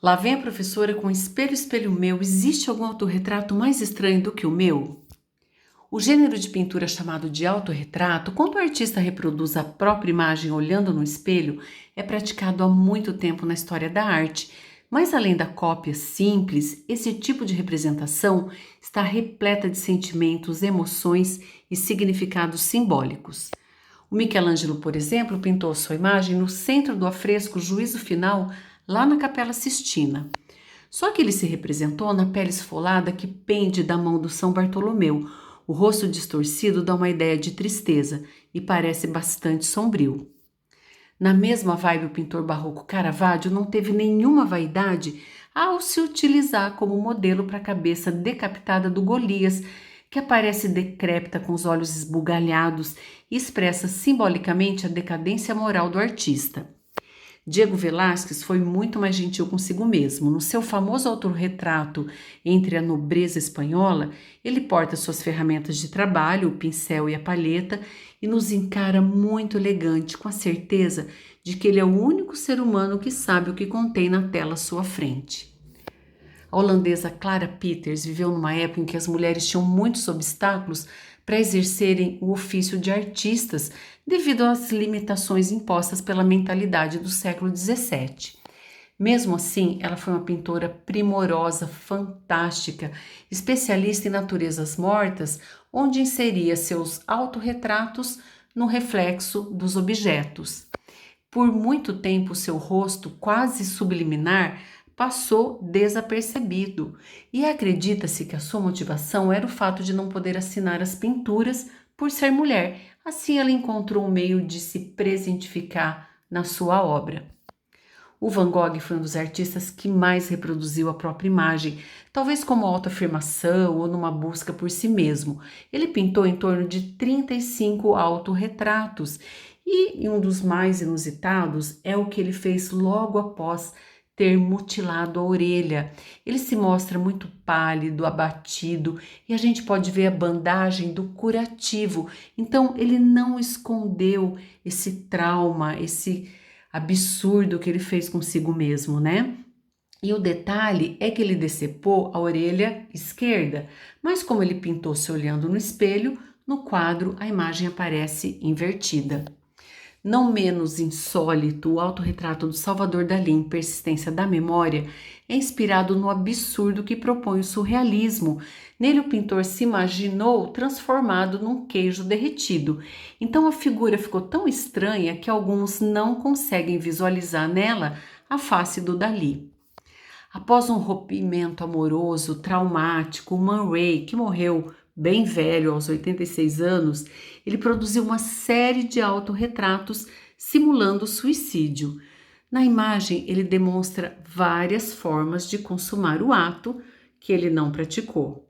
Lá vem a professora com espelho, espelho meu. Existe algum autorretrato mais estranho do que o meu? O gênero de pintura chamado de autorretrato, quando o artista reproduz a própria imagem olhando no espelho, é praticado há muito tempo na história da arte. Mas além da cópia simples, esse tipo de representação está repleta de sentimentos, emoções e significados simbólicos. O Michelangelo, por exemplo, pintou sua imagem no centro do afresco Juízo Final, lá na Capela Sistina. Só que ele se representou na pele esfolada que pende da mão do São Bartolomeu. O rosto distorcido dá uma ideia de tristeza e parece bastante sombrio. Na mesma vibe, o pintor barroco Caravaggio não teve nenhuma vaidade ao se utilizar como modelo para a cabeça decapitada do Golias, que aparece decrépita com os olhos esbugalhados e expressa simbolicamente a decadência moral do artista. Diego Velázquez foi muito mais gentil consigo mesmo. No seu famoso autorretrato Entre a Nobreza Espanhola, ele porta suas ferramentas de trabalho, o pincel e a palheta, e nos encara muito elegante, com a certeza de que ele é o único ser humano que sabe o que contém na tela à sua frente. A holandesa Clara Peters viveu numa época em que as mulheres tinham muitos obstáculos para exercerem o ofício de artistas devido às limitações impostas pela mentalidade do século XVII. Mesmo assim, ela foi uma pintora primorosa, fantástica, especialista em naturezas mortas, onde inseria seus autorretratos no reflexo dos objetos. Por muito tempo, seu rosto, quase subliminar, passou desapercebido, e acredita-se que a sua motivação era o fato de não poder assinar as pinturas por ser mulher. Assim, ela encontrou um meio de se presentificar na sua obra. O Van Gogh foi um dos artistas que mais reproduziu a própria imagem, talvez como autoafirmação ou numa busca por si mesmo. Ele pintou em torno de 35 autorretratos e um dos mais inusitados é o que ele fez logo após ter mutilado a orelha. Ele se mostra muito pálido, abatido e a gente pode ver a bandagem do curativo. Então ele não escondeu esse trauma, esse absurdo que ele fez consigo mesmo, né? E o detalhe é que ele decepou a orelha esquerda, mas como ele pintou se olhando no espelho, no quadro a imagem aparece invertida. Não menos insólito, o autorretrato do Salvador Dalí em Persistência da Memória é inspirado no absurdo que propõe o surrealismo. Nele, o pintor se imaginou transformado num queijo derretido. Então, a figura ficou tão estranha que alguns não conseguem visualizar nela a face do Dalí. Após um rompimento amoroso traumático, o Man Ray, que morreu bem velho, aos 86 anos, ele produziu uma série de autorretratos simulando suicídio. Na imagem, ele demonstra várias formas de consumar o ato que ele não praticou.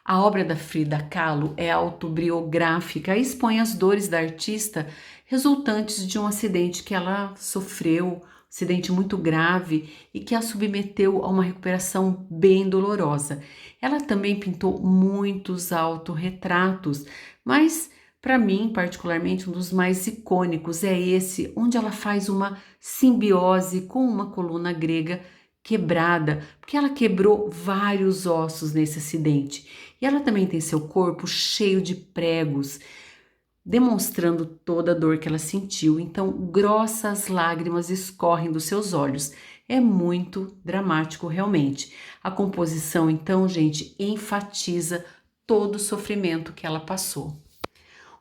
A obra da Frida Kahlo é autobiográfica e expõe as dores da artista resultantes de um acidente que ela sofreu, acidente muito grave e que a submeteu a uma recuperação bem dolorosa. Ela também pintou muitos autorretratos, mas para mim, particularmente, um dos mais icônicos é esse, onde ela faz uma simbiose com uma coluna grega quebrada, porque ela quebrou vários ossos nesse acidente. E ela também tem seu corpo cheio de pregos, demonstrando toda a dor que ela sentiu. Então, grossas lágrimas escorrem dos seus olhos. É muito dramático, realmente. A composição, então, gente, enfatiza todo o sofrimento que ela passou.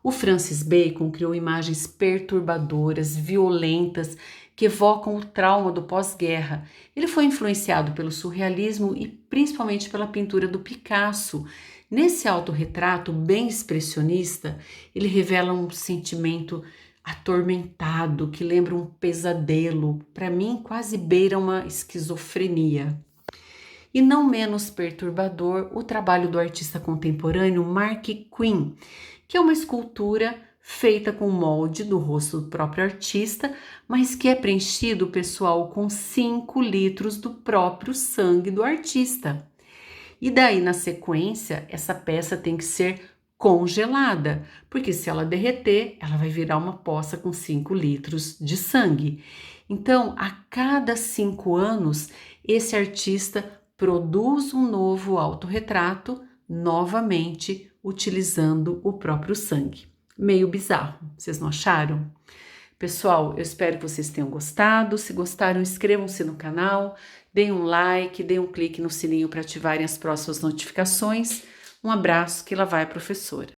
O Francis Bacon criou imagens perturbadoras, violentas, que evocam o trauma do pós-guerra. Ele foi influenciado pelo surrealismo e principalmente pela pintura do Picasso. Nesse autorretrato bem expressionista, ele revela um sentimento atormentado que lembra um pesadelo. Para mim, quase beira uma esquizofrenia. E não menos perturbador, o trabalho do artista contemporâneo Mark Quinn, que é uma escultura feita com molde do rosto do próprio artista, mas que é preenchido, pessoal, com 5 litros do próprio sangue do artista. E daí, na sequência, essa peça tem que ser congelada, porque se ela derreter, ela vai virar uma poça com 5 litros de sangue. Então, a cada 5 anos, esse artista produz um novo autorretrato, novamente utilizando o próprio sangue. Meio bizarro, vocês não acharam? Pessoal, eu espero que vocês tenham gostado. Se gostaram, inscrevam-se no canal, deem um like, deem um clique no sininho para ativarem as próximas notificações. Um abraço, que lá vai a professora.